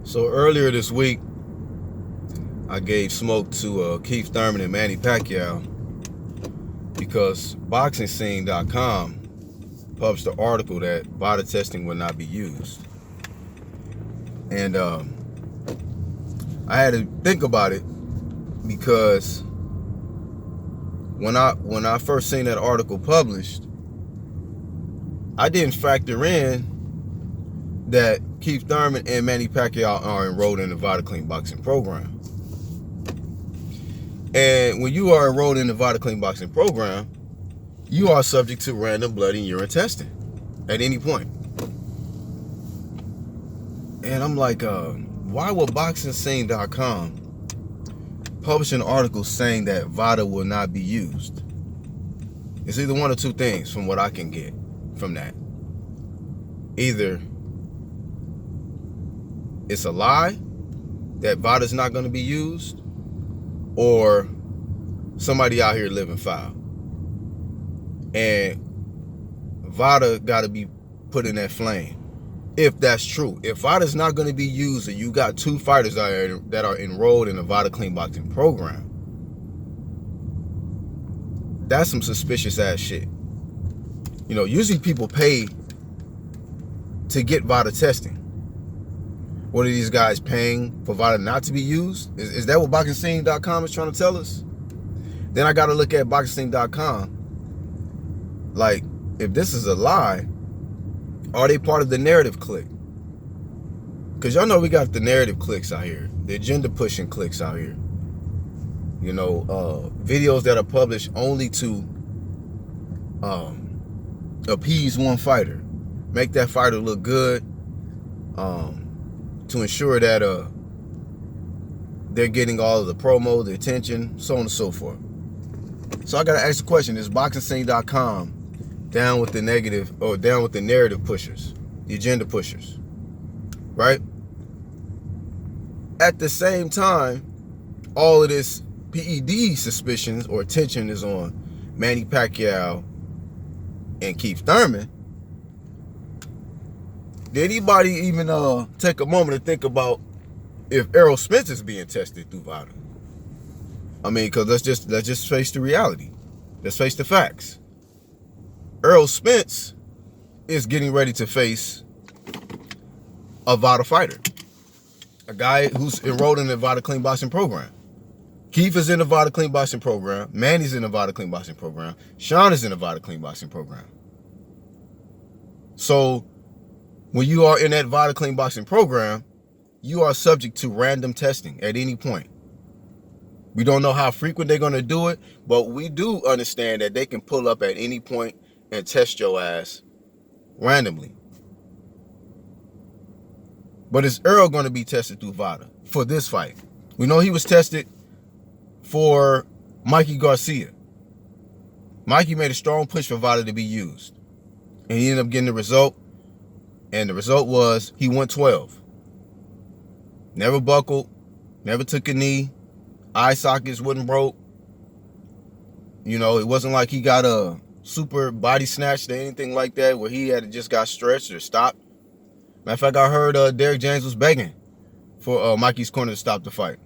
So earlier this week, I gave smoke to Keith Thurman and Manny Pacquiao because BoxingScene.com published an article that VADA testing will not be used. And I had to think about it because when I first seen that article published, I didn't factor in that Keith Thurman and Manny Pacquiao are enrolled in the VADA Clean Boxing program. And when you are enrolled in the VADA Clean Boxing program, you are subject to random blood and urine testing at any point. And I'm like, why would BoxingScene.com publish an article saying that VADA will not be used? It's either one or two things from what I can get from that. Either it's a lie that VADA is not going to be used, or somebody out here living foul. And VADA got to be put in that flame. If that's true, if VADA is not going to be used and you got two fighters that are enrolled in the VADA Clean Boxing program, that's some suspicious ass shit. You know, usually people pay to get VADA testing. What are these guys paying for VADA not to be used? Is that what BoxingScene.com is trying to tell us? Then I got to look at BoxingScene.com. Like, if this is a lie, are they part of the narrative clique? Because y'all know we got the narrative cliques out here, the agenda pushing cliques out here. You know, videos that are published only to appease one fighter, make that fighter look good, to ensure that they're getting all of the promo, the attention, so on and so forth. So I gotta ask the question: is BoxingScene.com down with the negative, or down with the narrative pushers, the agenda pushers, right? At the same time, all of this PED suspicions or attention is on Manny Pacquiao and Keith Thurman. Did anybody even take a moment to think about if Errol Spence is being tested through VADA? I mean, because let's just face the reality. Let's face the facts. Errol Spence is getting ready to face a VADA fighter, a guy who's enrolled in the VADA Clean Boxing program. Keith is in the VADA Clean Boxing program. Manny's in the VADA Clean Boxing program. Sean is in the VADA Clean Boxing program. So when you are in that VADA Clean Boxing program, you are subject to random testing at any point. We don't know how frequent they're going to do it, but we do understand that they can pull up at any point and test your ass randomly. But is Earl going to be tested through VADA for this fight? We know he was tested for Mikey Garcia. Mikey made a strong push for VADA to be used, and he ended up getting the result. And the result was he went 12. Never buckled, never took a knee, eye sockets wasn't broke. You know, it wasn't like he got a super body snatched or anything like that where he had just got stretched or stopped. Matter of fact, I heard Derrick James was begging for Mikey's corner to stop the fight.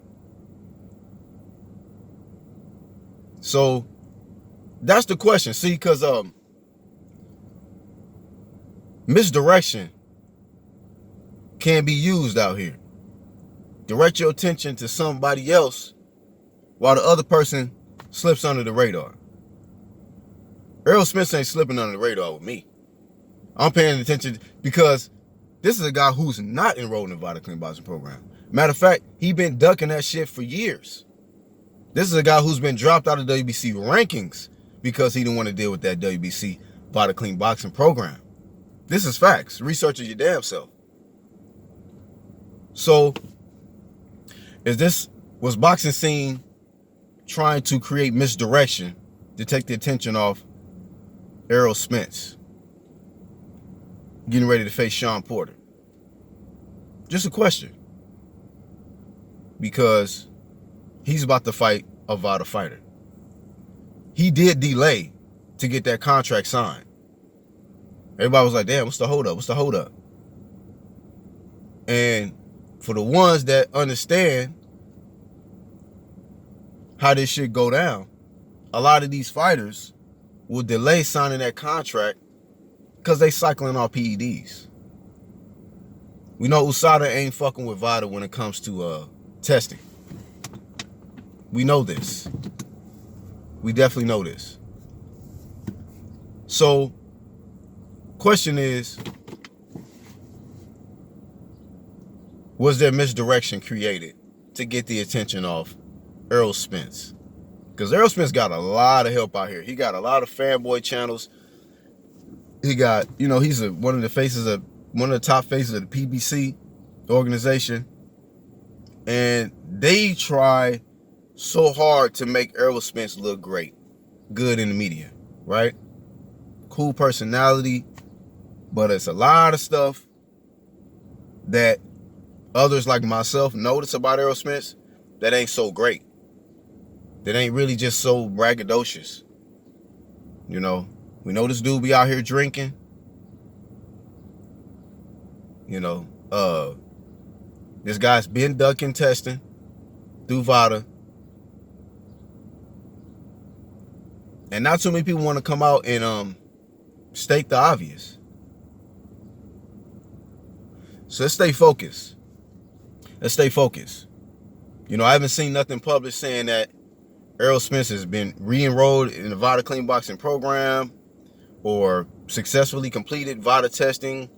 So that's the question. See, because misdirection can be used out here. Direct your attention to somebody else while the other person slips under the radar. Errol Spence ain't slipping under the radar with me. I'm paying attention because this is a guy who's not enrolled in the VADA Clean Boxing program. Matter of fact, he been ducking that shit for years. This is a guy who's been dropped out of WBC rankings because he didn't want to deal with that WBC VADA Clean Boxing program. This is facts. Research it your damn self. So, was Boxing Scene trying to create misdirection to take the attention off Errol Spence getting ready to face Sean Porter? Just a question. Because he's about to fight a VADA fighter. He did delay to get that contract signed. Everybody was like, damn, what's the hold up? What's the hold up? And for the ones that understand how this shit go down, a lot of these fighters will delay signing that contract because they cycling off PEDs. We know USADA ain't fucking with VADA when it comes to testing. We know this. We definitely know this. So, question is, was there misdirection created to get the attention off Errol Spence? Because Errol Spence got a lot of help out here. He got a lot of fanboy channels. He got, he's one of the top faces of the PBC organization. And they try so hard to make Errol Spence look great, good in the media, right? Cool personality, but it's a lot of stuff that others like myself notice about Errol Spence that ain't so great. That ain't really just so braggadocious. We know this dude be out here drinking. This guy's been ducking testing through VADA. And not too many people want to come out and state the obvious. So let's stay focused. I haven't seen nothing published saying that Errol Spence has been re-enrolled in the VADA clean boxing program or successfully completed VADA testing.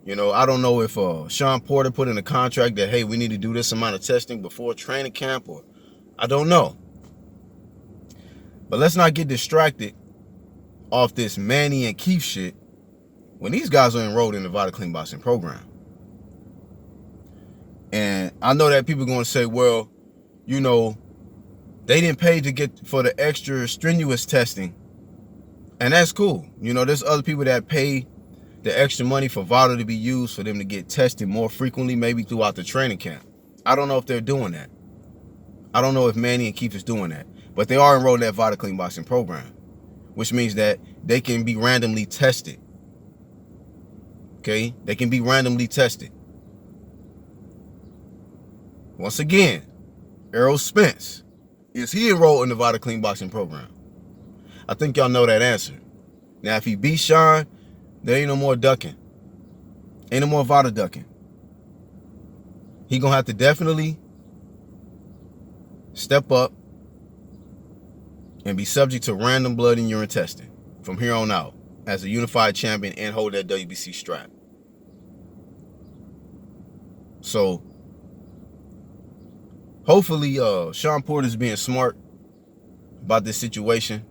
I don't know if Sean Porter put in a contract that, hey, we need to do this amount of testing before training camp, or I don't know. But let's not get distracted off this Manny and Keith shit when these guys are enrolled in the VADA clean boxing program. And I know that people are going to say, well, they didn't pay to get for the extra strenuous testing. And that's cool. There's other people that pay the extra money for VADA to be used for them to get tested more frequently, maybe throughout the training camp. I don't know if they're doing that. I don't know if Manny and Keith is doing that. But they are enrolled in that VADA clean boxing program, which means that they can be randomly tested. Okay? They can be randomly tested. Once again, Errol Spence, is he enrolled in the VADA clean boxing program? I think y'all know that answer. Now, if he beats Sean, there ain't no more ducking. Ain't no more VADA ducking. He gonna have to definitely step up and be subject to random blood and urine testing from here on out as a unified champion and hold that WBC strap. So, hopefully, Sean Porter's being smart about this situation.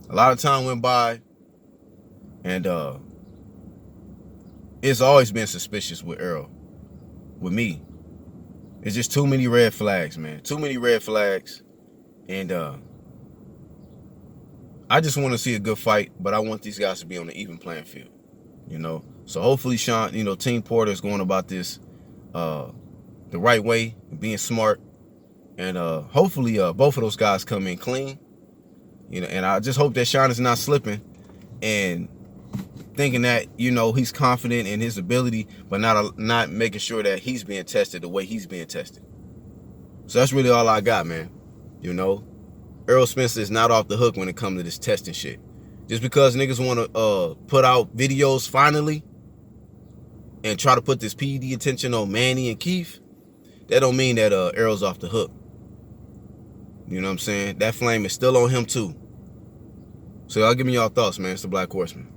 A lot of time went by, and it's always been suspicious with Errol. With me, it's just too many red flags, man. Too many red flags, and I just want to see a good fight, but I want these guys to be on the even playing field, So hopefully, Sean, Team Porter is going about this the right way, being smart, and hopefully both of those guys come in clean, and I just hope that Sean is not slipping and thinking that he's confident in his ability, but not making sure that he's being tested the way he's being tested. So that's really all I got, man. Errol Spence is not off the hook when it comes to this testing shit. Just because niggas want to put out videos finally and try to put this PED attention on Manny and Keith, that don't mean that Errol's off the hook. You know what I'm saying? That flame is still on him too. So y'all give me y'all thoughts, man. It's the Black Horseman.